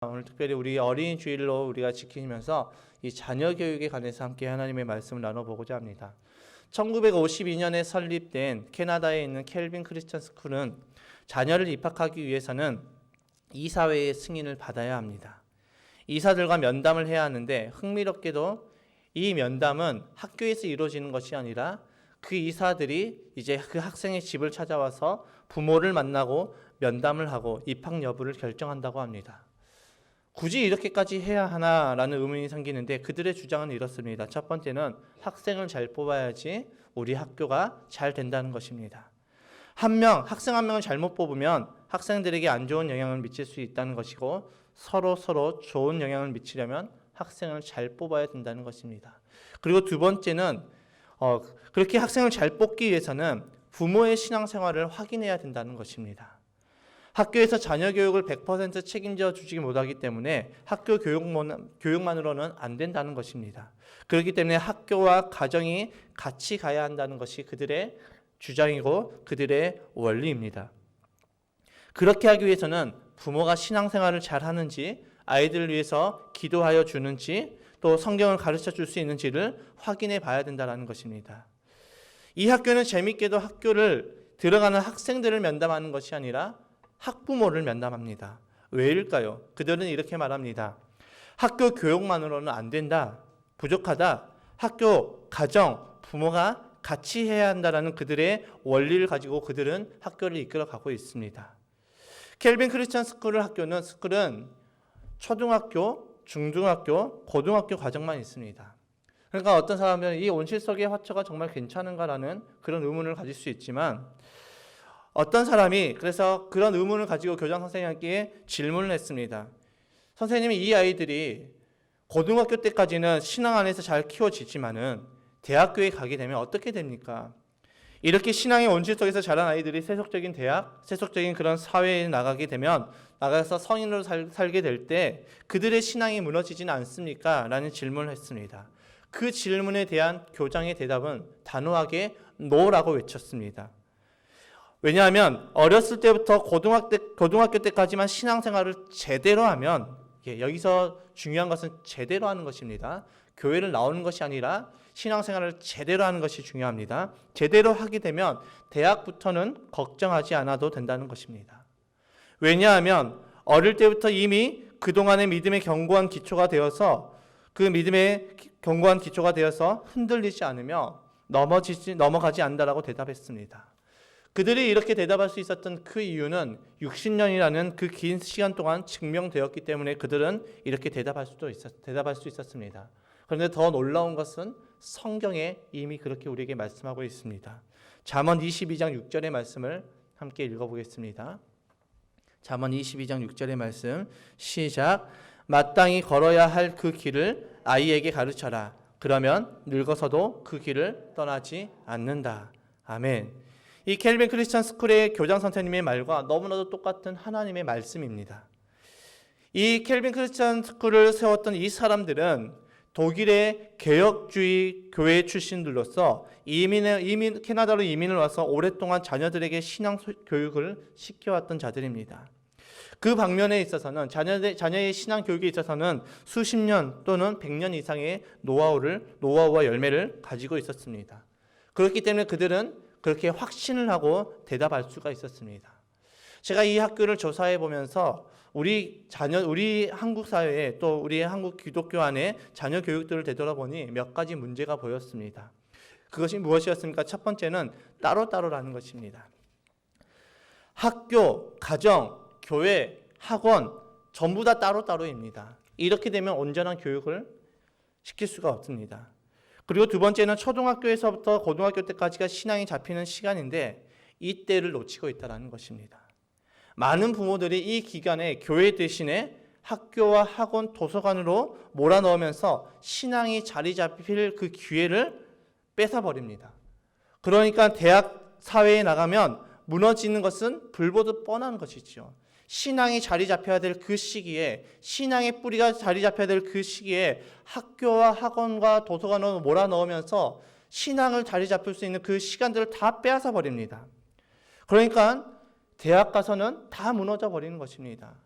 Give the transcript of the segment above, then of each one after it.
오늘 특별히 우리 어린이 주일로 우리가 지키면서 이 자녀 교육에 관해서 함께 하나님의 말씀을 나눠보고자 합니다. 1952년에 설립된 캐나다에 있는 켈빈 크리스천 스쿨은 자녀를 입학하기 위해서는 이사회의 승인을 받아야 합니다. 이사들과 면담을 해야 하는데 흥미롭게도 이 면담은 학교에서 이루어지는 것이 아니라 그 이사들이 이제 그 학생의 집을 찾아와서 부모를 만나고 면담을 하고 입학 여부를 결정한다고 합니다. 굳이 이렇게까지 해야 하나라는 의문이 생기는데 그들의 주장은 이렇습니다. 첫 번째는 학생을 잘 뽑아야지 우리 학교가 잘 된다는 것입니다. 학생 한 명을 잘못 뽑으면 학생들에게 안 좋은 영향을 미칠 수 있다는 것이고 서로 좋은 영향을 미치려면 학생을 잘 뽑아야 된다는 것입니다. 그리고 두 번째는 그렇게 학생을 잘 뽑기 위해서는 부모의 신앙생활을 확인해야 된다는 것입니다. 학교에서 자녀 교육을 100% 책임져 주지 못하기 때문에 학교 교육만으로는 안 된다는 것입니다. 그렇기 때문에 학교와 가정이 같이 가야 한다는 것이 그들의 주장이고 그들의 원리입니다. 그렇게 하기 위해서는 부모가 신앙생활을 잘 하는지, 아이들을 위해서 기도하여 주는지, 또 성경을 가르쳐 줄 수 있는지를 확인해 봐야 된다는 것입니다. 이 학교는 재미있게도 학교를 들어가는 학생들을 면담하는 것이 아니라 학부모를 면담합니다. 왜일까요? 그들은 이렇게 말합니다. 학교 교육만으로는 안 된다, 부족하다, 학교, 가정, 부모가 같이 해야 한다라는 그들의 원리를 가지고 그들은 학교를 이끌어가고 있습니다. 켈빈 크리스천 스쿨은 초등학교, 중등학교, 고등학교 과정만 있습니다. 그러니까 어떤 사람은 이 온실속의 화초가 정말 괜찮은가라는 그런 의문을 가질 수 있지만 어떤 사람이 그래서 그런 의문을 가지고 교장 선생님께 질문을 했습니다. 선생님이 이 아이들이 고등학교 때까지는 신앙 안에서 잘 키워지지만은 대학교에 가게 되면 어떻게 됩니까? 이렇게 신앙의 온실 속에서 자란 아이들이 세속적인 대학, 세속적인 그런 사회에 나가서 성인으로 살게 될 때 그들의 신앙이 무너지지는 않습니까? 라는 질문을 했습니다. 그 질문에 대한 교장의 대답은 단호하게 노라고 외쳤습니다. 왜냐하면 어렸을 때부터 고등학교 때까지만 신앙생활을 제대로 하면 여기서 중요한 것은 제대로 하는 것입니다. 교회를 나오는 것이 아니라 신앙생활을 제대로 하는 것이 중요합니다. 제대로 하게 되면 대학부터는 걱정하지 않아도 된다는 것입니다. 왜냐하면 어릴 때부터 이미 그동안의 믿음의 견고한 기초가 되어서 흔들리지 않으며 넘어가지 않는다라고 대답했습니다. 그들이 이렇게 대답할 수 있었던 그 이유는 60년이라는 그 긴 시간 동안 증명되었기 때문에 그들은 이렇게 대답할 수 있었습니다. 그런데 더 놀라운 것은 성경에 이미 그렇게 우리에게 말씀하고 있습니다. 잠언 22장 6절의 말씀을 함께 읽어보겠습니다. 잠언 22장 6절의 말씀 시작. 마땅히 걸어야 할 그 길을 아이에게 가르쳐라. 그러면 늙어서도 그 길을 떠나지 않는다. 아멘. 이 켈빈 크리스천 스쿨의 교장 선생님의 말과 너무나도 똑같은 하나님의 말씀입니다. 이 켈빈 크리스천 스쿨을 세웠던 이 사람들은 독일의 개혁주의 교회 출신들로서 캐나다로 이민을 와서 오랫동안 자녀들에게 신앙 교육을 시켜왔던 자들입니다. 그 방면에 있어서는 자녀의 신앙 교육에 있어서는 수십 년 또는 100년 이상의 노하우와 열매를 가지고 있었습니다. 그렇기 때문에 그들은 그렇게 확신을 하고 대답할 수가 있었습니다. 제가 이 학교를 조사해 보면서 우리 한국 사회에 또 우리 한국 기독교 안에 자녀 교육들을 되돌아보니 몇 가지 문제가 보였습니다. 그것이 무엇이었습니까? 첫 번째는 따로따로라는 것입니다. 학교, 가정, 교회, 학원 전부 다 따로따로입니다. 이렇게 되면 온전한 교육을 시킬 수가 없습니다. 그리고 두 번째는 초등학교에서부터 고등학교 때까지가 신앙이 잡히는 시간인데 이 때를 놓치고 있다는 것입니다. 많은 부모들이 이 기간에 교회 대신에 학교와 학원, 도서관으로 몰아넣으면서 신앙이 자리 잡힐 그 기회를 뺏어버립니다. 그러니까 대학 사회에 나가면 무너지는 것은 불보듯 뻔한 것이죠. 신앙이 자리 잡혀야 될 그 시기에, 신앙의 뿌리가 자리 잡혀야 될 그 시기에 학교와 학원과 도서관으로 몰아넣으면서 신앙을 자리 잡힐 수 있는 그 시간들을 다 빼앗아 버립니다. 그러니까 대학 가서는 다 무너져 버리는 것입니다.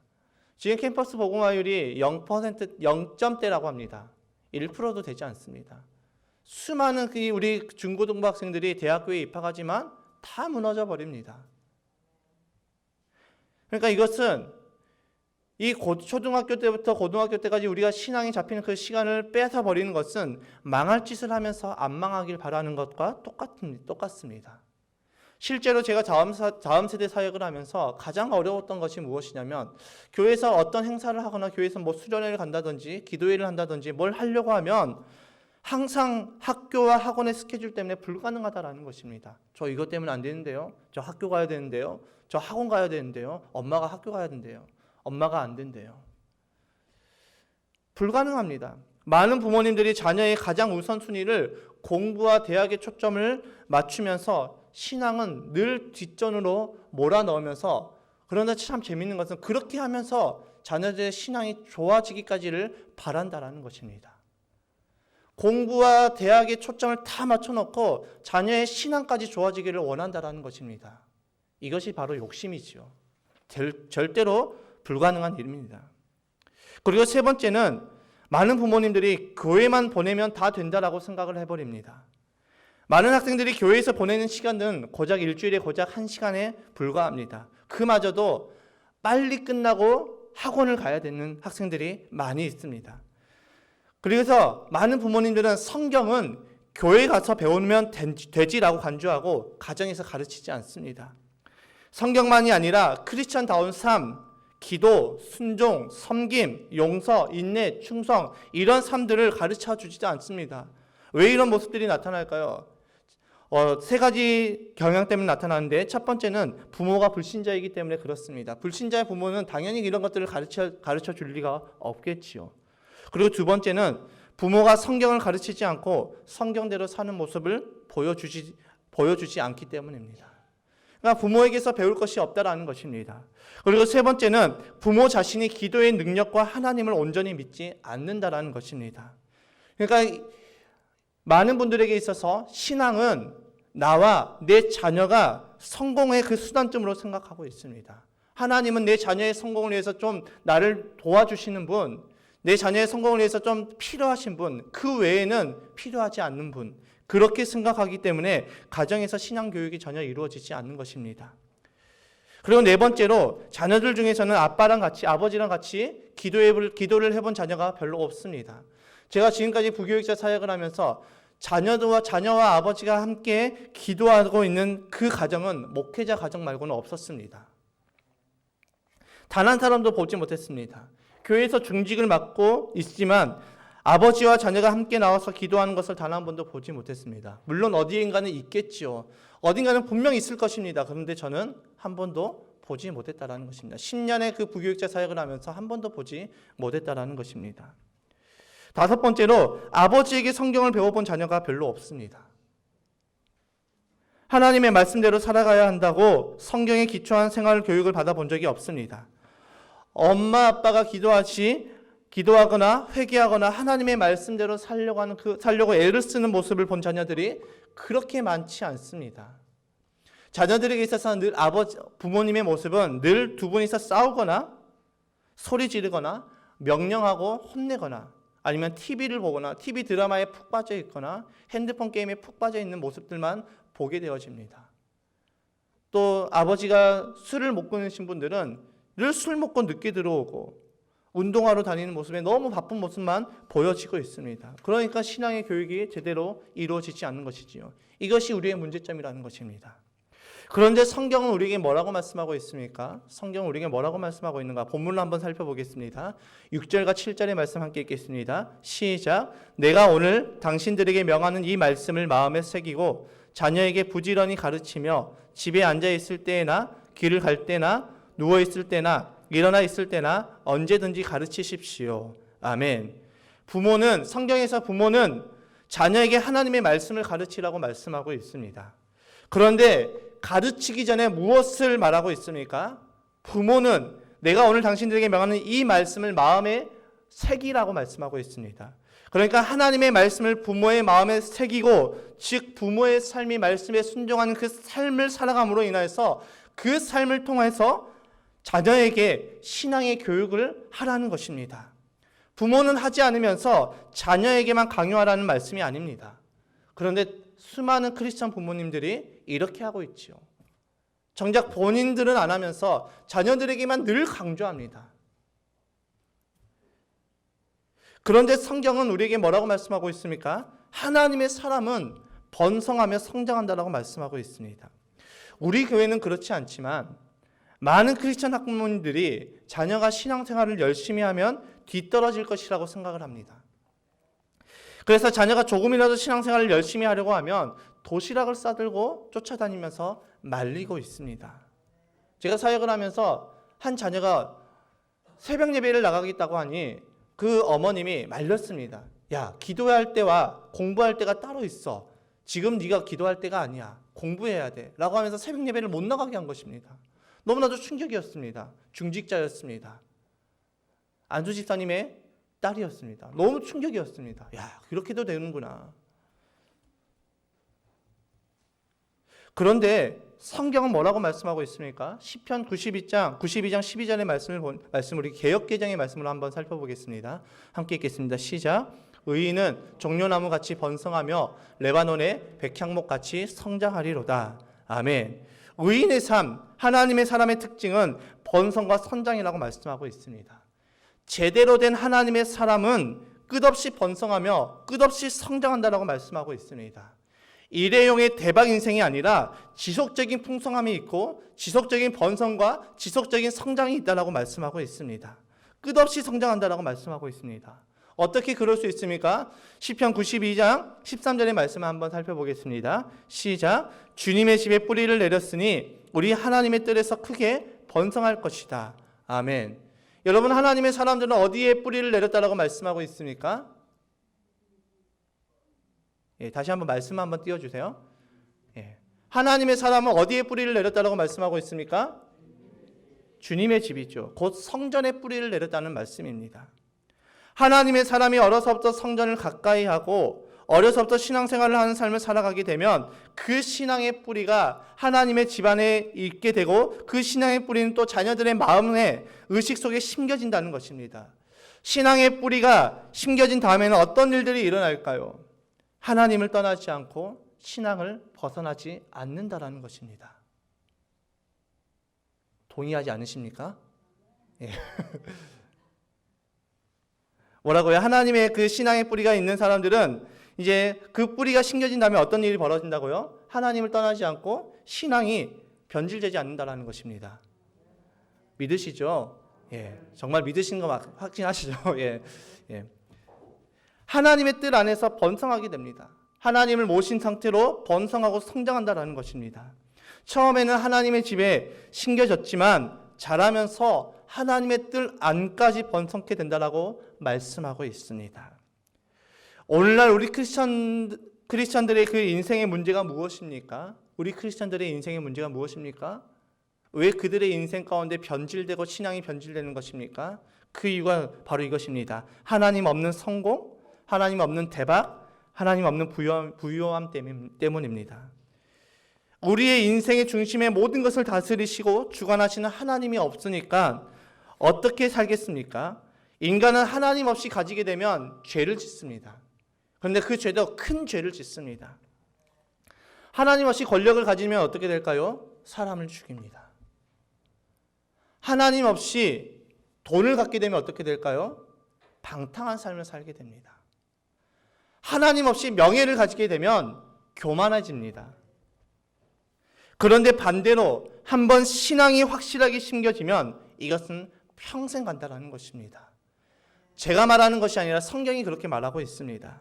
지금 캠퍼스 복음화율이 0%, 0점대라고 합니다. 1%도 되지 않습니다. 수많은 우리 중고등부 학생들이 대학교에 입학하지만 다 무너져 버립니다. 그러니까 이것은 이 초등학교 때부터 고등학교 때까지 우리가 신앙이 잡히는 그 시간을 뺏어 버리는 것은 망할 짓을 하면서 안 망하길 바라는 것과 똑같습니다. 실제로 제가 다음 세대 사역을 하면서 가장 어려웠던 것이 무엇이냐면, 교회에서 어떤 행사를 하거나 교회에서 뭐 수련회를 간다든지 기도회를 한다든지 뭘 하려고 하면 항상 학교와 학원의 스케줄 때문에 불가능하다라는 것입니다. 저 이것 때문에 안 되는데요. 저 학교 가야 되는데요. 저 학원 가야 되는데요. 엄마가 학교 가야 된대요. 엄마가 안 된대요. 불가능합니다. 많은 부모님들이 자녀의 가장 우선순위를 공부와 대학에 초점을 맞추면서 신앙은 늘 뒷전으로 몰아넣으면서, 그러나 참 재밌는 것은 그렇게 하면서 자녀들의 신앙이 좋아지기까지를 바란다라는 것입니다. 공부와 대학에 초점을 다 맞춰놓고 자녀의 신앙까지 좋아지기를 원한다라는 것입니다. 이것이 바로 욕심이지요. 절대로 불가능한 일입니다. 그리고 세 번째는 많은 부모님들이 교회만 보내면 다 된다라고 생각을 해버립니다. 많은 학생들이 교회에서 보내는 시간은 고작 일주일에 고작 1시간에 불과합니다. 그마저도 빨리 끝나고 학원을 가야 되는 학생들이 많이 있습니다. 그래서 많은 부모님들은 성경은 교회에 가서 배우면 되지라고 간주하고 가정에서 가르치지 않습니다. 성경만이 아니라 크리스천다운 삶, 기도, 순종, 섬김, 용서, 인내, 충성, 이런 삶들을 가르쳐 주지도 않습니다. 왜 이런 모습들이 나타날까요? 세 가지 경향 때문에 나타나는데, 첫 번째는 부모가 불신자이기 때문에 그렇습니다. 불신자의 부모는 당연히 이런 것들을 가르쳐 줄 리가 없겠지요. 그리고 두 번째는 부모가 성경을 가르치지 않고 성경대로 사는 모습을 보여주지 않기 때문입니다. 그러니까 부모에게서 배울 것이 없다라는 것입니다. 그리고 세 번째는 부모 자신이 기도의 능력과 하나님을 온전히 믿지 않는다라는 것입니다. 그러니까 많은 분들에게 있어서 신앙은 나와 내 자녀가 성공의 그 수단점으로 생각하고 있습니다. 하나님은 내 자녀의 성공을 위해서 좀 나를 도와주시는 분, 내 자녀의 성공을 위해서 좀 필요하신 분, 그 외에는 필요하지 않는 분, 그렇게 생각하기 때문에 가정에서 신앙 교육이 전혀 이루어지지 않는 것입니다. 그리고 네 번째로 자녀들 중에서는 아버지랑 같이 기도를 해본 자녀가 별로 없습니다. 제가 지금까지 부교육자 사역을 하면서 자녀와 아버지가 함께 기도하고 있는 그 가정은 목회자 가정 말고는 없었습니다. 단 한 사람도 보지 못했습니다. 교회에서 중직을 맡고 있지만 아버지와 자녀가 함께 나와서 기도하는 것을 단 한 번도 보지 못했습니다. 물론 어디인가는 있겠지요. 어딘가는 분명히 있을 것입니다. 그런데 저는 한 번도 보지 못했다라는 것입니다. 10년의 그 부교육자 사역을 하면서 한 번도 보지 못했다라는 것입니다. 다섯 번째로 아버지에게 성경을 배워본 자녀가 별로 없습니다. 하나님의 말씀대로 살아가야 한다고 성경에 기초한 생활 교육을 받아본 적이 없습니다. 엄마 아빠가 기도하거나 회개하거나 하나님의 말씀대로 살려고 애를 쓰는 모습을 본 자녀들이 그렇게 많지 않습니다. 자녀들에게 있어서 늘 부모님의 모습은 늘 두 분이서 싸우거나 소리 지르거나 명령하고 혼내거나 아니면 TV를 보거나 TV 드라마에 푹 빠져 있거나 핸드폰 게임에 푹 빠져 있는 모습들만 보게 되어집니다. 또 아버지가 술을 못 끊으신 분들은 늘 술 먹고 늦게 들어오고 운동하러 다니는 모습에 너무 바쁜 모습만 보여지고 있습니다. 그러니까 신앙의 교육이 제대로 이루어지지 않는 것이지요. 이것이 우리의 문제점이라는 것입니다. 그런데 성경은 우리에게 뭐라고 말씀하고 있습니까? 성경은 우리에게 뭐라고 말씀하고 있는가? 본문을 한번 살펴보겠습니다. 6절과 7절의 말씀 함께 읽겠습니다. 시작. 내가 오늘 당신들에게 명하는 이 말씀을 마음에 새기고 자녀에게 부지런히 가르치며 집에 앉아 있을 때나 길을 갈 때나 누워 있을 때나 일어나 있을 때나 언제든지 가르치십시오. 아멘. 성경에서 부모는 자녀에게 하나님의 말씀을 가르치라고 말씀하고 있습니다. 그런데 가르치기 전에 무엇을 말하고 있습니까? 부모는 내가 오늘 당신들에게 명하는 이 말씀을 마음에 새기라고 말씀하고 있습니다. 그러니까 하나님의 말씀을 부모의 마음에 새기고, 즉 부모의 삶이 말씀에 순종하는 그 삶을 살아감으로 인해서 그 삶을 통해서 자녀에게 신앙의 교육을 하라는 것입니다. 부모는 하지 않으면서 자녀에게만 강요하라는 말씀이 아닙니다. 그런데 수많은 크리스천 부모님들이 이렇게 하고 있지요. 정작 본인들은 안 하면서 자녀들에게만 늘 강조합니다. 그런데 성경은 우리에게 뭐라고 말씀하고 있습니까? 하나님의 사람은 번성하며 성장한다라고 말씀하고 있습니다. 우리 교회는 그렇지 않지만 많은 크리스천 학부모님들이 자녀가 신앙생활을 열심히 하면 뒤떨어질 것이라고 생각을 합니다. 그래서 자녀가 조금이라도 신앙생활을 열심히 하려고 하면 도시락을 싸들고 쫓아다니면서 말리고 있습니다. 제가 사역을 하면서 한 자녀가 새벽 예배를 나가겠다고 하니 그 어머님이 말렸습니다. 야, 기도할 때와 공부할 때가 따로 있어. 지금 네가 기도할 때가 아니야. 공부해야 돼. 라고 하면서 새벽 예배를 못 나가게 한 것입니다. 너무나도 충격이었습니다. 중직자였습니다. 안수 집사님의 딸이었습니다. 너무 충격이었습니다. 야, 그렇게도 되는구나. 그런데 성경은 뭐라고 말씀하고 있습니까? 시편 92장 12절의 말씀 우리 개역개정의 말씀으로 한번 살펴보겠습니다. 함께 읽겠습니다. 시작. 의인은 종려나무 같이 번성하며 레바논의 백향목 같이 성장하리로다. 아멘. 의인의 삶, 하나님의 사람의 특징은 번성과 선장이라고 말씀하고 있습니다. 제대로 된 하나님의 사람은 끝없이 번성하며 끝없이 성장한다라고 말씀하고 있습니다. 일회용의 대박 인생이 아니라 지속적인 풍성함이 있고 지속적인 번성과 지속적인 성장이 있다라고 말씀하고 있습니다. 끝없이 성장한다라고 말씀하고 있습니다. 어떻게 그럴 수 있습니까? 시편 92장 13절의 말씀을 한번 살펴보겠습니다. 시작. 주님의 집에 뿌리를 내렸으니 우리 하나님의 뜰에서 크게 번성할 것이다. 아멘. 여러분, 하나님의 사람들은 어디에 뿌리를 내렸다라고 말씀하고 있습니까? 예, 다시 한번 말씀 한번 띄워주세요. 예. 하나님의 사람은 어디에 뿌리를 내렸다라고 말씀하고 있습니까? 주님의 집이죠. 곧 성전에 뿌리를 내렸다는 말씀입니다. 하나님의 사람이 어려서부터 성전을 가까이 하고 어려서부터 신앙생활을 하는 삶을 살아가게 되면 그 신앙의 뿌리가 하나님의 집안에 있게 되고 그 신앙의 뿌리는 또 자녀들의 마음에 의식 속에 심겨진다는 것입니다. 신앙의 뿌리가 심겨진 다음에는 어떤 일들이 일어날까요? 하나님을 떠나지 않고 신앙을 벗어나지 않는다라는 것입니다. 동의하지 않으십니까? 예. 뭐라고요? 하나님의 그 신앙의 뿌리가 있는 사람들은 이제 그 뿌리가 심겨진 다음에 어떤 일이 벌어진다고요? 하나님을 떠나지 않고 신앙이 변질되지 않는다라는 것입니다. 믿으시죠? 예, 정말 믿으신 거 확신하시죠? 예, 예. 하나님의 뜻 안에서 번성하게 됩니다. 하나님을 모신 상태로 번성하고 성장한다라는 것입니다. 처음에는 하나님의 집에 심겨졌지만 자라면서 하나님의 뜰 안까지 번성케 된다라고 말씀하고 있습니다. 오늘날 우리 크리스천들의 그 인생의 문제가 무엇입니까? 우리 크리스천들의 인생의 문제가 무엇입니까? 왜 그들의 인생 가운데 변질되고 신앙이 변질되는 것입니까? 그 이유가 바로 이것입니다. 하나님 없는 성공, 하나님 없는 대박, 하나님 없는 부유함 때문입니다. 우리의 인생의 중심에 모든 것을 다스리시고 주관하시는 하나님이 없으니까 어떻게 살겠습니까? 인간은 하나님 없이 가지게 되면 죄를 짓습니다. 그런데 그 죄도 큰 죄를 짓습니다. 하나님 없이 권력을 가지면 어떻게 될까요? 사람을 죽입니다. 하나님 없이 돈을 갖게 되면 어떻게 될까요? 방탕한 삶을 살게 됩니다. 하나님 없이 명예를 가지게 되면 교만해집니다. 그런데 반대로 한번 신앙이 확실하게 심겨지면 이것은 평생 간다라는 것입니다. 제가 말하는 것이 아니라 성경이 그렇게 말하고 있습니다.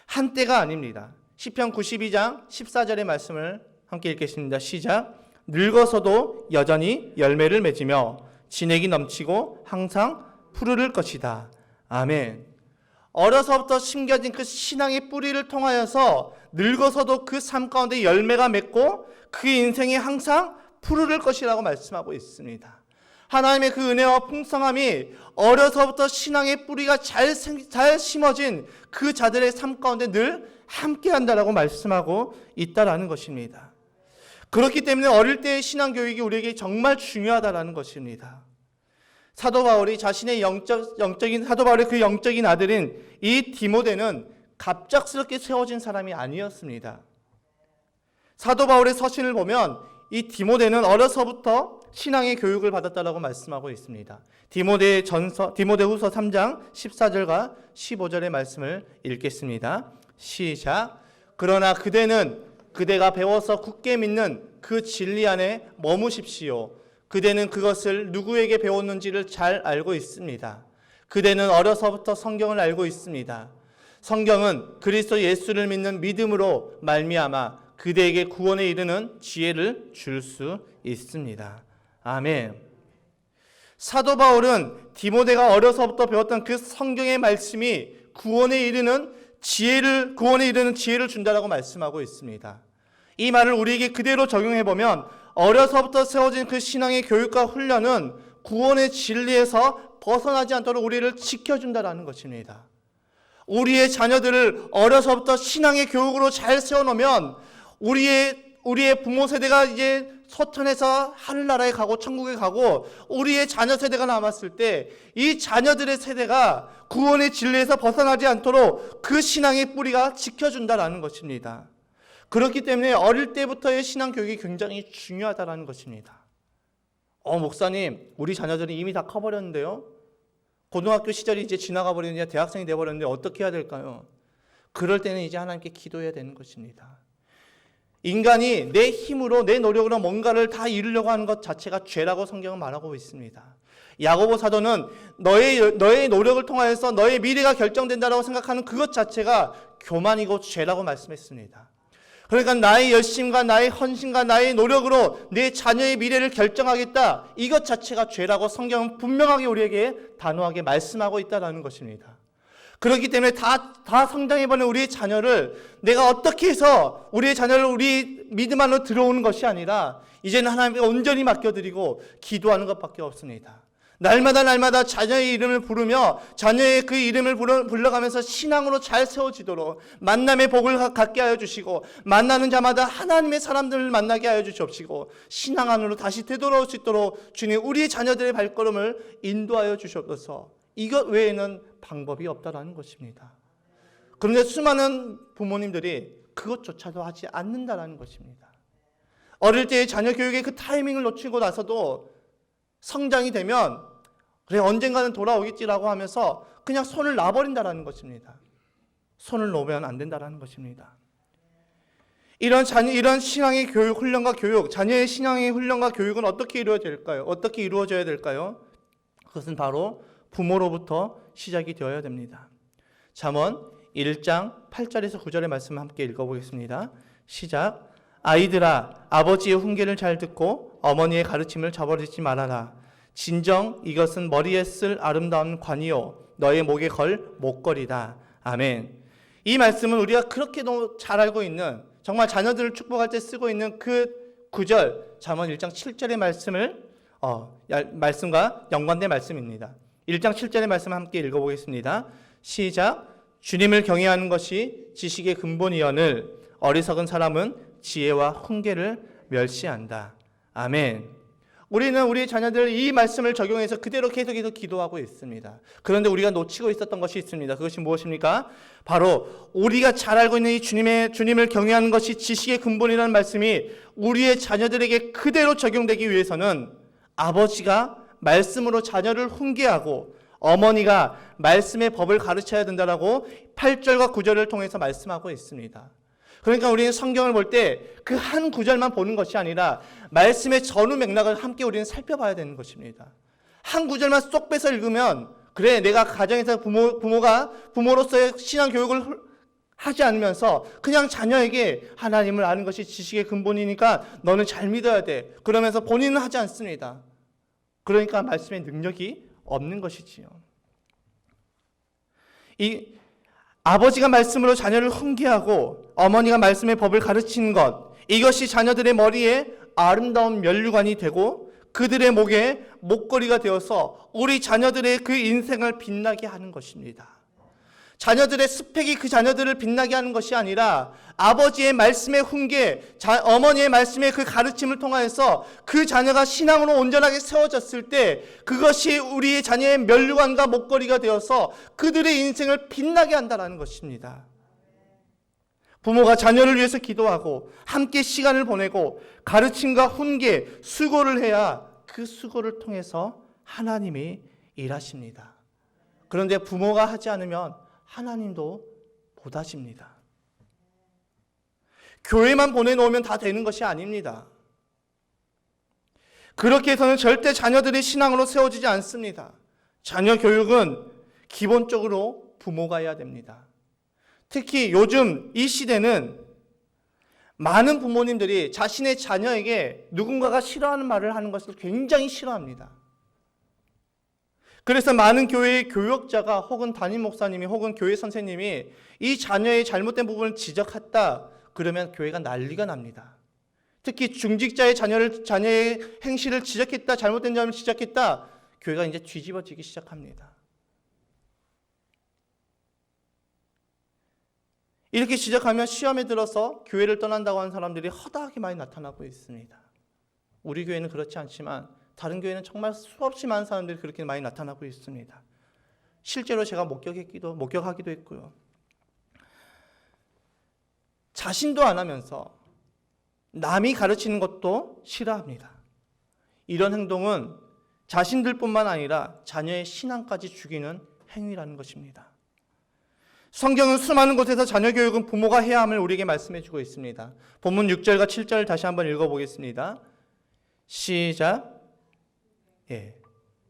한때가 아닙니다. 시편 92장 14절의 말씀을 함께 읽겠습니다. 시작. 늙어서도 여전히 열매를 맺으며 진액이 넘치고 항상 푸르를 것이다. 아멘. 어려서부터 심겨진 그 신앙의 뿌리를 통하여서 늙어서도 그 삶 가운데 열매가 맺고 그 인생이 항상 푸르를 것이라고 말씀하고 있습니다. 하나님의 그 은혜와 풍성함이 어려서부터 신앙의 뿌리가 잘 심어진 그 자들의 삶 가운데 늘 함께한다라고 말씀하고 있다라는 것입니다. 그렇기 때문에 어릴 때의 신앙교육이 우리에게 정말 중요하다는 것입니다. 사도 바울의 그 영적인 아들인 이 디모데는 갑작스럽게 세워진 사람이 아니었습니다. 사도 바울의 서신을 보면 이 디모데는 어려서부터 신앙의 교육을 받았다라고 말씀하고 있습니다. 디모데후서 3장 14절과 15절의 말씀을 읽겠습니다. 시작. 그러나 그대가 배워서 굳게 믿는 그 진리 안에 머무십시오. 그대는 그것을 누구에게 배웠는지를 잘 알고 있습니다. 그대는 어려서부터 성경을 알고 있습니다. 성경은 그리스도 예수를 믿는 믿음으로 말미암아 그대에게 구원에 이르는 지혜를 줄 수 있습니다. 아멘. 사도 바울은 디모데가 어려서부터 배웠던 그 성경의 말씀이 구원에 이르는 지혜를 준다라고 말씀하고 있습니다. 이 말을 우리에게 그대로 적용해 보면 어려서부터 세워진 그 신앙의 교육과 훈련은 구원의 진리에서 벗어나지 않도록 우리를 지켜준다라는 것입니다. 우리의 자녀들을 어려서부터 신앙의 교육으로 잘 세워놓으면 우리의 부모 세대가 이제 소천해서 하늘나라에 가고 천국에 가고 우리의 자녀 세대가 남았을 때 이 자녀들의 세대가 구원의 진리에서 벗어나지 않도록 그 신앙의 뿌리가 지켜준다라는 것입니다. 그렇기 때문에 어릴 때부터의 신앙 교육이 굉장히 중요하다는 것입니다. 목사님, 우리 자녀들은 이미 다 커버렸는데요. 고등학교 시절이 이제 지나가 버리는데 대학생이 돼버렸는데 어떻게 해야 될까요? 그럴 때는 이제 하나님께 기도해야 되는 것입니다. 인간이 내 힘으로 내 노력으로 뭔가를 다 이루려고 하는 것 자체가 죄라고 성경은 말하고 있습니다. 야고보 사도는 너의 노력을 통하여서 너의 미래가 결정된다라고 생각하는 그것 자체가 교만이고 죄라고 말씀했습니다. 그러니까 나의 열심과 나의 헌신과 나의 노력으로 내 자녀의 미래를 결정하겠다, 이것 자체가 죄라고 성경은 분명하게 우리에게 단호하게 말씀하고 있다는 것입니다. 그렇기 때문에 다 성장해보는 우리의 자녀를 내가 어떻게 해서 우리의 자녀를 우리 믿음 안으로 들어오는 것이 아니라 이제는 하나님께 온전히 맡겨드리고 기도하는 것밖에 없습니다. 날마다 자녀의 이름을 부르며 자녀의 그 이름을 불러가면서 신앙으로 잘 세워지도록 만남의 복을 갖게 하여 주시고 만나는 자마다 하나님의 사람들을 만나게 하여 주시옵시고 신앙 안으로 다시 되돌아올 수 있도록 주님 우리의 자녀들의 발걸음을 인도하여 주시옵소서. 이것 외에는 방법이 없다라는 것입니다. 그런데 수많은 부모님들이 그것조차도 하지 않는다라는 것입니다. 어릴 때의 자녀 교육의 그 타이밍을 놓치고 나서도 성장이 되면 그래 언젠가는 돌아오겠지라고 하면서 그냥 손을 놔버린다라는 것입니다. 손을 놓으면 안 된다라는 것입니다. 이런 신앙의 교육, 훈련과 교육, 자녀의 신앙의 훈련과 교육은 어떻게 이루어져야 될까요? 그것은 바로 부모로부터 시작이 되어야 됩니다. 잠언 1장 8절에서 9절의 말씀을 함께 읽어보겠습니다. 시작. 아이들아, 아버지의 훈계를 잘 듣고 어머니의 가르침을 저버리지 말아라. 진정 이것은 머리에 쓸 아름다운 관이요 너의 목에 걸 목걸이다. 아멘. 이 말씀은 우리가 그렇게도 잘 알고 있는, 정말 자녀들을 축복할 때 쓰고 있는 그 구절, 잠언 1장 7절의 말씀과 연관된 말씀입니다. 1장 7절의 말씀 함께 읽어보겠습니다. 시작. 주님을 경외하는 것이 지식의 근본이여늘 어리석은 사람은 지혜와 훈계를 멸시한다. 아멘. 우리는 우리 자녀들 이 말씀을 적용해서 그대로 계속해서 기도하고 있습니다. 그런데 우리가 놓치고 있었던 것이 있습니다. 그것이 무엇입니까? 바로 우리가 잘 알고 있는 이 주님을 경외하는 것이 지식의 근본이라는 말씀이 우리의 자녀들에게 그대로 적용되기 위해서는 아버지가 말씀으로 자녀를 훈계하고 어머니가 말씀의 법을 가르쳐야 된다라고 8절과 9절을 통해서 말씀하고 있습니다. 그러니까 우리는 성경을 볼 때 그 한 구절만 보는 것이 아니라 말씀의 전후 맥락을 함께 우리는 살펴봐야 되는 것입니다. 한 구절만 쏙 빼서 읽으면 그래 내가 가정에서 부모로서의 신앙 교육을 하지 않으면서 그냥 자녀에게 하나님을 아는 것이 지식의 근본이니까 너는 잘 믿어야 돼 그러면서 본인은 하지 않습니다. 그러니까 말씀의 능력이 없는 것이지요. 이 아버지가 말씀으로 자녀를 훈계하고 어머니가 말씀의 법을 가르치는 것, 이것이 자녀들의 머리에 아름다운 면류관이 되고 그들의 목에 목걸이가 되어서 우리 자녀들의 그 인생을 빛나게 하는 것입니다. 자녀들의 스펙이 그 자녀들을 빛나게 하는 것이 아니라 아버지의 말씀의 훈계, 어머니의 말씀의 그 가르침을 통하여서 그 자녀가 신앙으로 온전하게 세워졌을 때 그것이 우리의 자녀의 면류관과 목걸이가 되어서 그들의 인생을 빛나게 한다는 것입니다. 부모가 자녀를 위해서 기도하고 함께 시간을 보내고 가르침과 훈계, 수고를 해야 그 수고를 통해서 하나님이 일하십니다. 그런데 부모가 하지 않으면 하나님도 못 하십니다. 교회만 보내놓으면 다 되는 것이 아닙니다. 그렇게 해서는 절대 자녀들이 신앙으로 세워지지 않습니다. 자녀 교육은 기본적으로 부모가 해야 됩니다. 특히 요즘 이 시대는 많은 부모님들이 자신의 자녀에게 누군가가 싫어하는 말을 하는 것을 굉장히 싫어합니다. 그래서 많은 교회의 교역자가 혹은 담임 목사님이 혹은 교회 선생님이 이 자녀의 잘못된 부분을 지적했다 그러면 교회가 난리가 납니다. 특히 중직자의 자녀의 행실을 지적했다, 잘못된 점을 지적했다, 교회가 이제 뒤집어지기 시작합니다. 이렇게 지적하면 시험에 들어서 교회를 떠난다고 하는 사람들이 허다하게 많이 나타나고 있습니다. 우리 교회는 그렇지 않지만 다른 교회는 정말 수없이 많은 사람들이 그렇게 많이 나타나고 있습니다. 실제로 제가 목격하기도 했고요. 자신도 안 하면서 남이 가르치는 것도 싫어합니다. 이런 행동은 자신들뿐만 아니라 자녀의 신앙까지 죽이는 행위라는 것입니다. 성경은 수많은 곳에서 자녀 교육은 부모가 해야 함을 우리에게 말씀해 주고 있습니다. 본문 6절과 7절 다시 한번 읽어보겠습니다. 시작.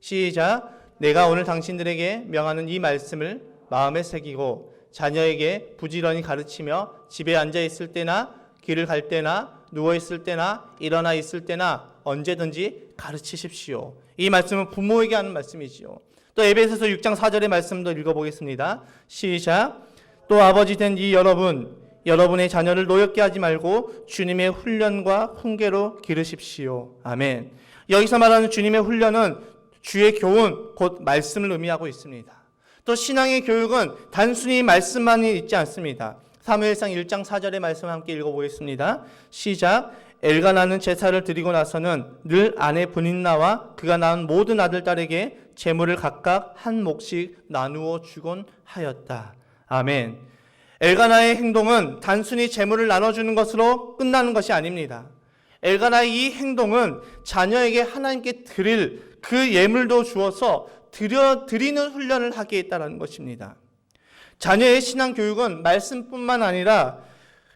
시작. 내가 오늘 당신들에게 명하는 이 말씀을 마음에 새기고 자녀에게 부지런히 가르치며 집에 앉아 있을 때나 길을 갈 때나 누워 있을 때나 일어나 있을 때나 언제든지 가르치십시오. 이 말씀은 부모에게 하는 말씀이지요. 또 에베소서 6장 4절의 말씀도 읽어보겠습니다. 시작. 또 아버지 된 이 여러분의 자녀를 노엽게 하지 말고 주님의 훈련과 훈계로 기르십시오. 아멘. 여기서 말하는 주님의 훈련은 주의 교훈, 곧 말씀을 의미하고 있습니다. 또 신앙의 교육은 단순히 말씀만이 있지 않습니다. 사무엘상 1장 4절의 말씀 함께 읽어보겠습니다. 시작. 엘가나는 제사를 드리고 나서는 늘 아내 브닌나와 그가 낳은 모든 아들 딸에게 제물을 각각 한 몫씩 나누어 주곤 하였다. 아멘. 엘가나의 행동은 단순히 제물을 나눠주는 것으로 끝나는 것이 아닙니다. 엘가나의 이 행동은 자녀에게 하나님께 드릴 그 예물도 주어서 드리는 훈련을 하게 했다는 것입니다. 자녀의 신앙 교육은 말씀뿐만 아니라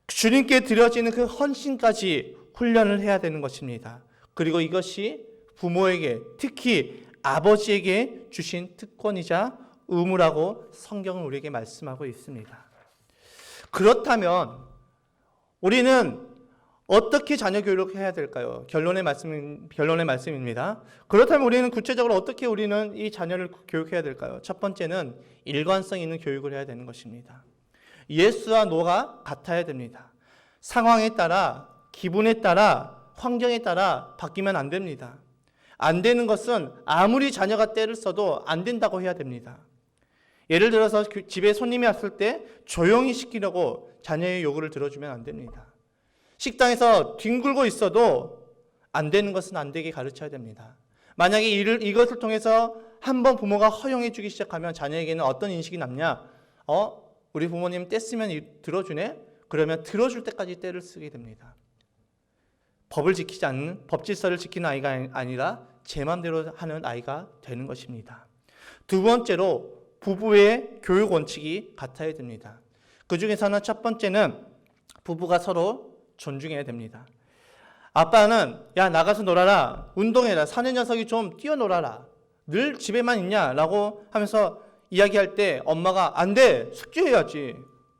주님께 드려지는 그 헌신까지 훈련을 해야 되는 것입니다. 그리고 이것이 부모에게, 특히 아버지에게 주신 특권이자 의무라고 성경은 우리에게 말씀하고 있습니다. 그렇다면 우리는 어떻게 자녀 교육을 해야 될까요? 결론의 말씀입니다. 그렇다면 우리는 구체적으로 어떻게 우리는 이 자녀를 교육해야 될까요? 첫 번째는 일관성 있는 교육을 해야 되는 것입니다. 예스와 노가 같아야 됩니다. 상황에 따라, 기분에 따라, 환경에 따라 바뀌면 안 됩니다. 안 되는 것은 아무리 자녀가 때를 써도 안 된다고 해야 됩니다. 예를 들어서 집에 손님이 왔을 때 조용히 시키려고 자녀의 요구를 들어주면 안 됩니다. 식당에서 뒹굴고 있어도 안 되는 것은 안 되게 가르쳐야 됩니다. 만약에 이것을 통해서 한번 부모가 허용해 주기 시작하면 자녀에게는 어떤 인식이 남냐? 우리 부모님 때 쓰면 들어주네? 그러면 들어줄 때까지 때를 쓰게 됩니다. 법을 지키지 않는, 법질서를 지키는 아이가 아니라 제 마음대로 하는 아이가 되는 것입니다. 두 번째로 부부의 교육 원칙이 같아야 됩니다. 그 중에서는 첫 번째는 부부가 서로 존중해야 됩니다. 아빠는 야 나가서 놀아라, 운동해라, 사내 녀석이 좀 뛰어놀아라, 늘 집에만 있냐 라고 하면서 이야기할 때 엄마가 안 돼, 숙제해야지,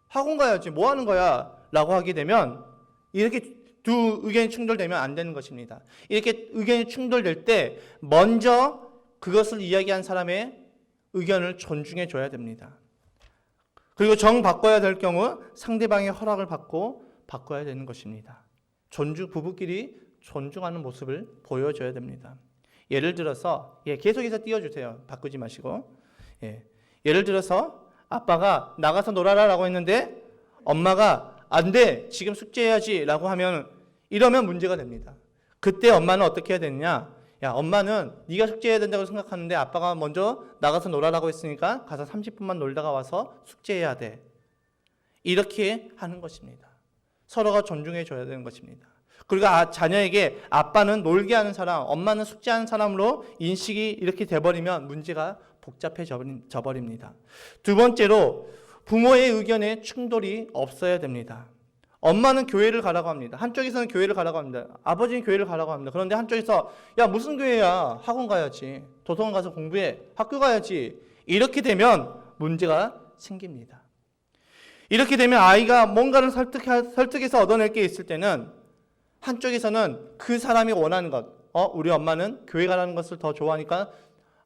학원 가야지, 뭐 하는 거야 라고 하게 되면 이렇게 두 의견이 충돌되면 안 되는 것입니다. 이렇게 의견이 충돌될 때 먼저 그것을 이야기한 사람의 의견을 존중해 줘야 됩니다. 그리고 바꿔야 될 경우 상대방의 허락을 받고 바꿔야 되는 것입니다. 부부끼리 존중하는 모습을 보여줘야 됩니다. 예를 들어서 계속해서 띄워주세요. 바꾸지 마시고. 예를 들어서 아빠가 나가서 놀아라라고 했는데 엄마가 안 돼, 지금 숙제해야지라고 하면 이러면 문제가 됩니다. 그때 엄마는 어떻게 해야 되느냐? 야, 엄마는 네가 숙제해야 된다고 생각하는데 아빠가 먼저 나가서 놀아라고 했으니까 가서 30분만 놀다가 와서 숙제해야 돼. 이렇게 하는 것입니다. 서로가 존중해 줘야 되는 것입니다. 그리고 자녀에게 아빠는 놀게 하는 사람, 엄마는 숙제하는 사람으로 인식이 이렇게 돼버리면 문제가 복잡해져 버립니다. 두 번째로 부모의 의견에 충돌이 없어야 됩니다. 엄마는 교회를 가라고 합니다. 한쪽에서는 교회를 가라고 합니다. 아버지는 교회를 가라고 합니다. 그런데 한쪽에서 야, 무슨 교회야? 학원 가야지. 도서관 가서 공부해. 학교 가야지. 이렇게 되면 문제가 생깁니다. 이렇게 되면 아이가 뭔가를 설득해서 얻어낼 게 있을 때는 한쪽에서는 그 사람이 원하는 것, 우리 엄마는 교회 가라는 것을 더 좋아하니까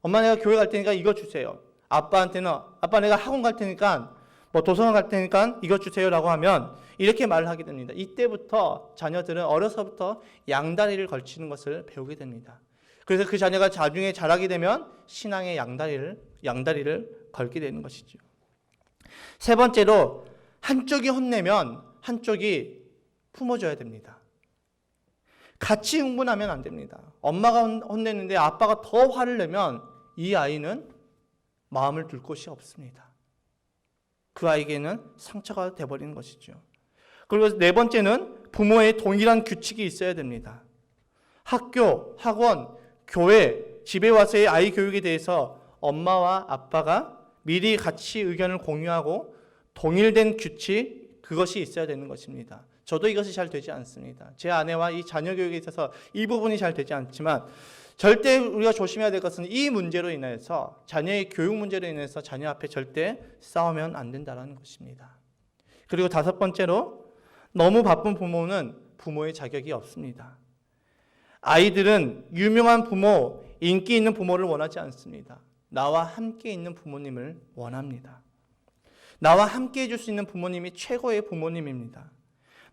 엄마 내가 교회 갈 테니까 이거 주세요. 아빠한테는 아빠 내가 학원 갈 테니까 도서관 갈 테니까 이거 주세요라고 하면 이렇게 말을 하게 됩니다. 이때부터 자녀들은 어려서부터 양다리를 걸치는 것을 배우게 됩니다. 그래서 그 자녀가 나중에 자라게 되면 신앙의 양다리를 걸게 되는 것이죠. 세 번째로 한쪽이 혼내면 한쪽이 품어줘야 됩니다. 같이 흥분하면 안 됩니다. 엄마가 혼내는데 아빠가 더 화를 내면 이 아이는 마음을 둘 곳이 없습니다. 그 아이에게는 상처가 돼버리는 것이죠. 그리고 네 번째는 부모의 동일한 규칙이 있어야 됩니다. 학교, 학원, 교회, 집에 와서의 아이 교육에 대해서 엄마와 아빠가 미리 같이 의견을 공유하고 동일된 규칙, 그것이 있어야 되는 것입니다. 저도 이것이 잘 되지 않습니다. 제 아내와 이 자녀 교육에 있어서 이 부분이 잘 되지 않지만 절대 우리가 조심해야 될 것은 이 문제로 인해서 자녀의 교육 문제로 인해서 자녀 앞에 절대 싸우면 안 된다는 것입니다. 그리고 다섯 번째로 너무 바쁜 부모는 부모의 자격이 없습니다. 아이들은 유명한 부모, 인기 있는 부모를 원하지 않습니다. 나와 함께 있는 부모님을 원합니다. 나와 함께 해줄 수 있는 부모님이 최고의 부모님입니다.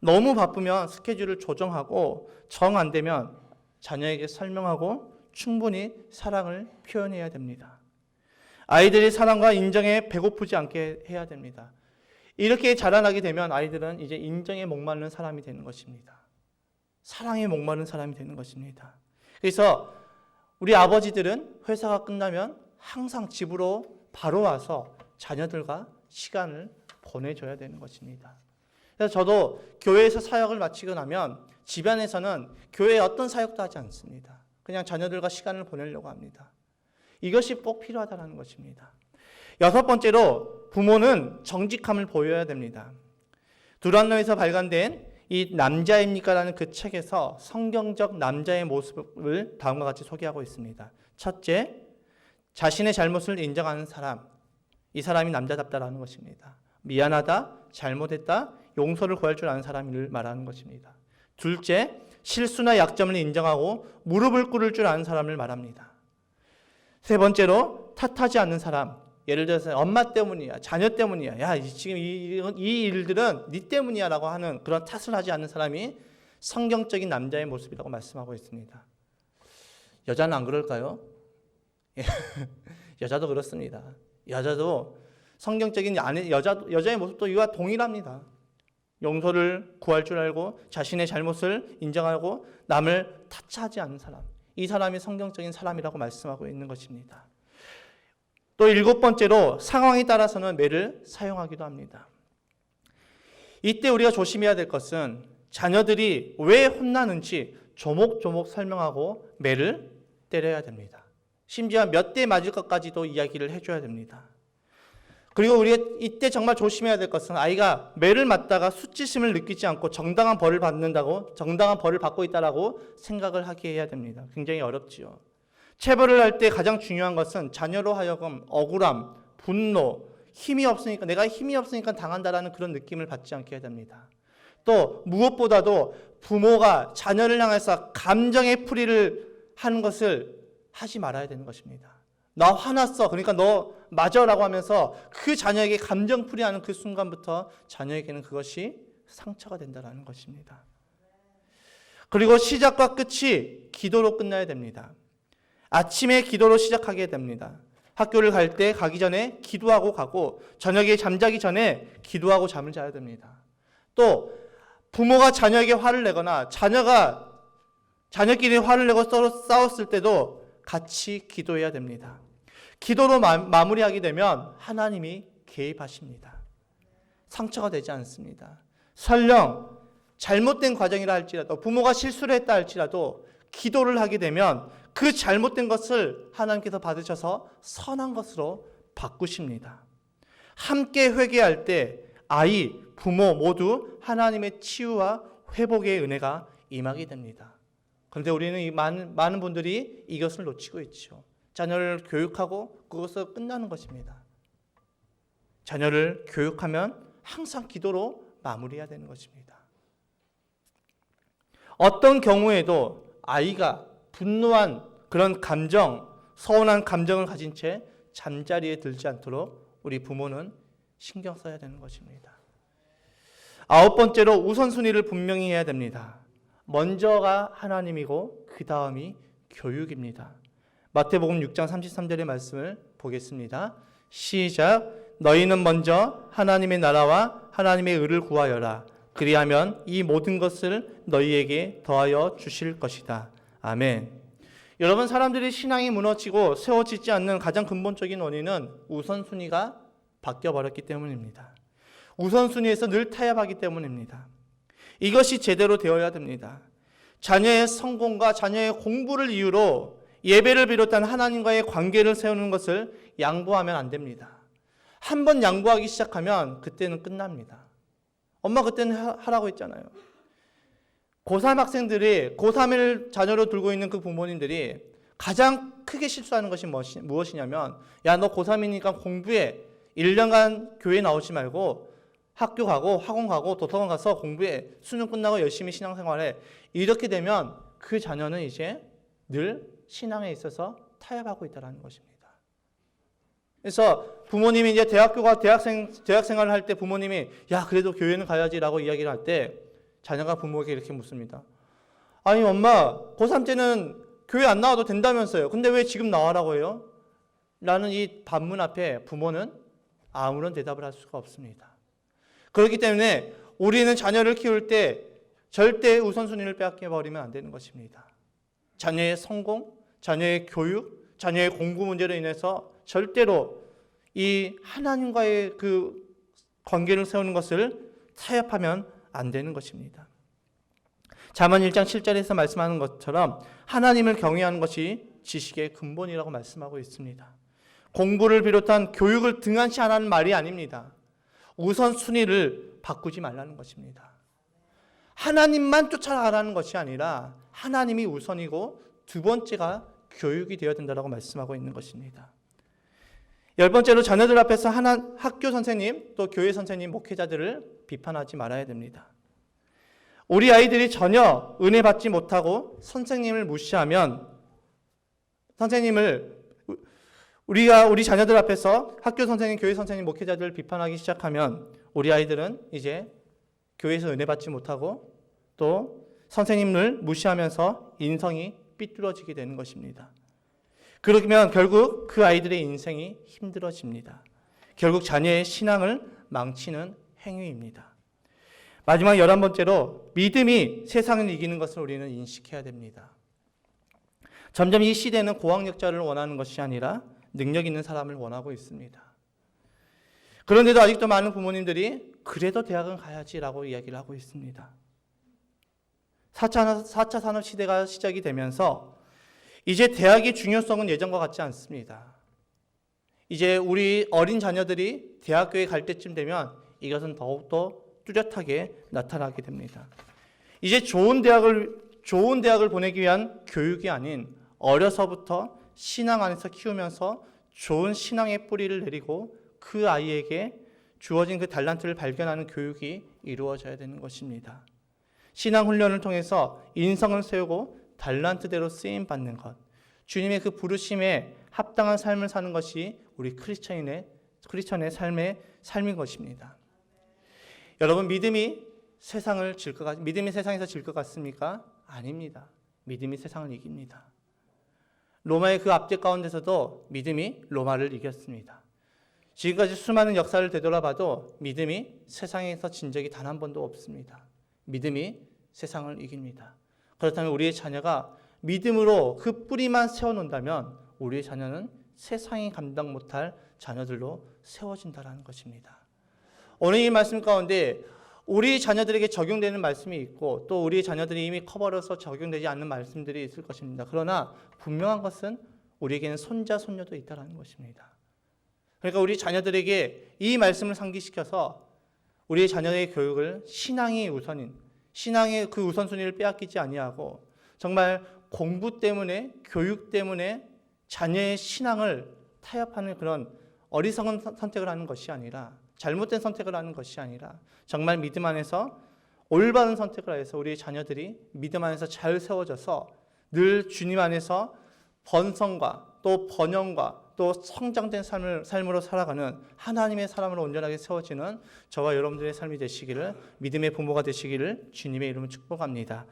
너무 바쁘면 스케줄을 조정하고 정 안 되면 자녀에게 설명하고 충분히 사랑을 표현해야 됩니다. 아이들이 사랑과 인정에 배고프지 않게 해야 됩니다. 이렇게 자라나게 되면 아이들은 이제 인정에 목마른 사람이 되는 것입니다. 사랑에 목마른 사람이 되는 것입니다. 그래서 우리 아버지들은 회사가 끝나면 항상 집으로 바로 와서 자녀들과 시간을 보내줘야 되는 것입니다. 그래서 저도 교회에서 사역을 마치고 나면 집안에서는 교회에 어떤 사역도 하지 않습니다. 그냥 자녀들과 시간을 보내려고 합니다. 이것이 꼭 필요하다는 것입니다. 여섯 번째로 부모는 정직함을 보여야 됩니다. 두란노에서 발간된 이 남자입니까? 라는 그 책에서 성경적 남자의 모습을 다음과 같이 소개하고 있습니다. 첫째, 자신의 잘못을 인정하는 사람. 이 사람이 남자답다라는 것입니다. 미안하다, 잘못했다, 용서를 구할 줄 아는 사람을 말하는 것입니다. 둘째, 실수나 약점을 인정하고 무릎을 꿇을 줄 아는 사람을 말합니다. 세 번째로, 탓하지 않는 사람. 예를 들어서 엄마 때문이야, 자녀 때문이야, 야 지금 이 일들은 네 때문이야 라고 하는 그런 탓을 하지 않는 사람이 성경적인 남자의 모습이라고 말씀하고 있습니다. 여자는 안 그럴까요? 여자도 그렇습니다. 여자도 성경적인 여자의 모습도 이와 동일합니다. 용서를 구할 줄 알고 자신의 잘못을 인정하고 남을 탓하지 않는 사람. 이 사람이 성경적인 사람이라고 말씀하고 있는 것입니다. 또 일곱 번째로 상황에 따라서는 매를 사용하기도 합니다. 이때 우리가 조심해야 될 것은 자녀들이 왜 혼나는지 조목조목 설명하고 매를 때려야 됩니다. 심지어 몇 대 맞을 것까지도 이야기를 해줘야 됩니다. 그리고 우리가 이때 정말 조심해야 될 것은 아이가 매를 맞다가 수치심을 느끼지 않고 정당한 벌을 받고 있다라고 생각을 하게 해야 됩니다. 굉장히 어렵지요. 체벌을 할 때 가장 중요한 것은 자녀로 하여금 억울함, 분노, 내가 힘이 없으니까 당한다라는 그런 느낌을 받지 않게 해야 됩니다. 또 무엇보다도 부모가 자녀를 향해서 감정의 풀이를 하는 것을 하지 말아야 되는 것입니다. 나 화났어, 그러니까 너 맞아라고 하면서 그 자녀에게 감정 풀이하는 그 순간부터 자녀에게는 그것이 상처가 된다는 것입니다. 그리고 시작과 끝이 기도로 끝나야 됩니다. 아침에 기도로 시작하게 됩니다. 학교를 갈 때 가기 전에 기도하고 가고 저녁에 잠자기 전에 기도하고 잠을 자야 됩니다. 또 부모가 자녀에게 화를 내거나 자녀가 자녀끼리 화를 내고 서로 싸웠을 때도 같이 기도해야 됩니다. 기도로 마무리하게 되면 하나님이 개입하십니다. 상처가 되지 않습니다. 설령 잘못된 과정이라 할지라도 부모가 실수를 했다 할지라도 기도를 하게 되면 그 잘못된 것을 하나님께서 받으셔서 선한 것으로 바꾸십니다. 함께 회개할 때 아이, 부모 모두 하나님의 치유와 회복의 은혜가 임하게 됩니다. 그런데 우리는 많은 분들이 이것을 놓치고 있죠. 자녀를 교육하고 그것으로 끝나는 것입니다. 자녀를 교육하면 항상 기도로 마무리해야 되는 것입니다. 어떤 경우에도 아이가 분노한 그런 감정, 서운한 감정을 가진 채 잠자리에 들지 않도록 우리 부모는 신경 써야 되는 것입니다. 9번째로 우선순위를 분명히 해야 됩니다. 먼저가 하나님이고 그 다음이 교육입니다. 마태복음 6장 33절의 말씀을 보겠습니다. 시작. 너희는 먼저 하나님의 나라와 하나님의 의를 구하여라. 그리하면 이 모든 것을 너희에게 더하여 주실 것이다. 아멘. 여러분, 사람들이 신앙이 무너지고 세워지지 않는 가장 근본적인 원인은 우선순위가 바뀌어버렸기 때문입니다. 우선순위에서 늘 타협하기 때문입니다. 이것이 제대로 되어야 됩니다. 자녀의 성공과 자녀의 공부를 이유로 예배를 비롯한 하나님과의 관계를 세우는 것을 양보하면 안 됩니다. 한번 양보하기 시작하면 그때는 끝납니다. 엄마 그때는 하라고 했잖아요. 고3 학생들이 고3을 자녀로 두고 있는 그 부모님들이 가장 크게 실수하는 것이 무엇이냐면 야, 너 고3이니까 공부해. 1년간 교회 나오지 말고 학교 가고 학원 가고 도서관 가서 공부해. 수능 끝나고 열심히 신앙생활해. 이렇게 되면 그 자녀는 이제 늘 신앙에 있어서 타협하고 있다는 것입니다. 그래서 부모님이 이제 대학생활을 할 때 부모님이 야, 그래도 교회는 가야지라고 이야기를 할 때 자녀가 부모에게 이렇게 묻습니다. 아니 엄마, 고3 때는 교회 안 나와도 된다면서요. 근데 왜 지금 나와라고 해요? 라는 이 반문 앞에 부모는 아무런 대답을 할 수가 없습니다. 그렇기 때문에 우리는 자녀를 키울 때 절대 우선순위를 빼앗겨버리면 안 되는 것입니다. 자녀의 성공, 자녀의 교육, 자녀의 공부 문제로 인해서 절대로 이 하나님과의 그 관계를 세우는 것을 타협하면 안 되는 것입니다. 잠언 1장 7절에서 말씀하는 것처럼 하나님을 경외하는 것이 지식의 근본이라고 말씀하고 있습니다. 공부를 비롯한 교육을 등한시하라는 말이 아닙니다. 우선순위를 바꾸지 말라는 것입니다. 하나님만 쫓아가라는 것이 아니라 하나님이 우선이고 두 번째가 교육이 되어야 된다고 말씀하고 있는 것입니다. 10번째로 자녀들 앞에서 학교 선생님, 또 교회 선생님, 목회자들을 비판하지 말아야 됩니다. 우리 아이들이 전혀 은혜 받지 못하고 선생님을 무시하면 우리 자녀들 앞에서 학교 선생님, 교회 선생님, 목회자들을 비판하기 시작하면 우리 아이들은 이제 교회에서 은혜 받지 못하고 또 선생님을 무시하면서 인성이 삐뚤어지게 되는 것입니다. 그러면 결국 그 아이들의 인생이 힘들어집니다. 결국 자녀의 신앙을 망치는 행위입니다. 마지막 11번째로 믿음이 세상을 이기는 것을 우리는 인식해야 됩니다. 점점 이 시대는 고학력자를 원하는 것이 아니라 능력 있는 사람을 원하고 있습니다. 그런데도 아직도 많은 부모님들이 그래도 대학은 가야지라고 이야기를 하고 있습니다. 4차 산업 시대가 시작이 되면서 이제 대학의 중요성은 예전과 같지 않습니다. 이제 우리 어린 자녀들이 대학교에 갈 때쯤 되면 이것은 더욱더 뚜렷하게 나타나게 됩니다. 이제 좋은 대학을 보내기 위한 교육이 아닌 어려서부터 신앙 안에서 키우면서 좋은 신앙의 뿌리를 내리고 그 아이에게 주어진 그 달란트를 발견하는 교육이 이루어져야 되는 것입니다. 신앙 훈련을 통해서 인성을 세우고 달란트대로 쓰임 받는 것, 주님의 그 부르심에 합당한 삶을 사는 것이 우리 크리스천의 삶인 것입니다. 여러분, 믿음이 세상에서 질 것 같습니까? 아닙니다. 믿음이 세상을 이깁니다. 로마의 그 압제 가운데서도 믿음이 로마를 이겼습니다. 지금까지 수많은 역사를 되돌아봐도 믿음이 세상에서 진 적이 단 한 번도 없습니다. 믿음이 세상을 이깁니다. 그렇다면 우리의 자녀가 믿음으로 그 뿌리만 세워놓는다면 우리의 자녀는 세상이 감당 못할 자녀들로 세워진다는 것입니다. 오늘 이 말씀 가운데 우리 자녀들에게 적용되는 말씀이 있고 또 우리 자녀들이 이미 커버려서 적용되지 않는 말씀들이 있을 것입니다. 그러나 분명한 것은 우리에게는 손자, 손녀도 있다는 것입니다. 그러니까 우리 자녀들에게 이 말씀을 상기시켜서 우리의 자녀의 교육을 신앙이 우선인, 신앙의 그 우선순위를 빼앗기지 아니하고 정말 공부 때문에, 교육 때문에 자녀의 신앙을 타협하는 그런 어리석은 선택을 하는 것이 아니라, 잘못된 선택을 하는 것이 아니라 정말 믿음 안에서 올바른 선택을 해서 우리 자녀들이 믿음 안에서 잘 세워져서 늘 주님 안에서 번성과 또 번영과 또 성장된 삶으로 살아가는 하나님의 사람으로 온전하게 세워지는 저와 여러분들의 삶이 되시기를, 믿음의 부모가 되시기를 주님의 이름으로 축복합니다.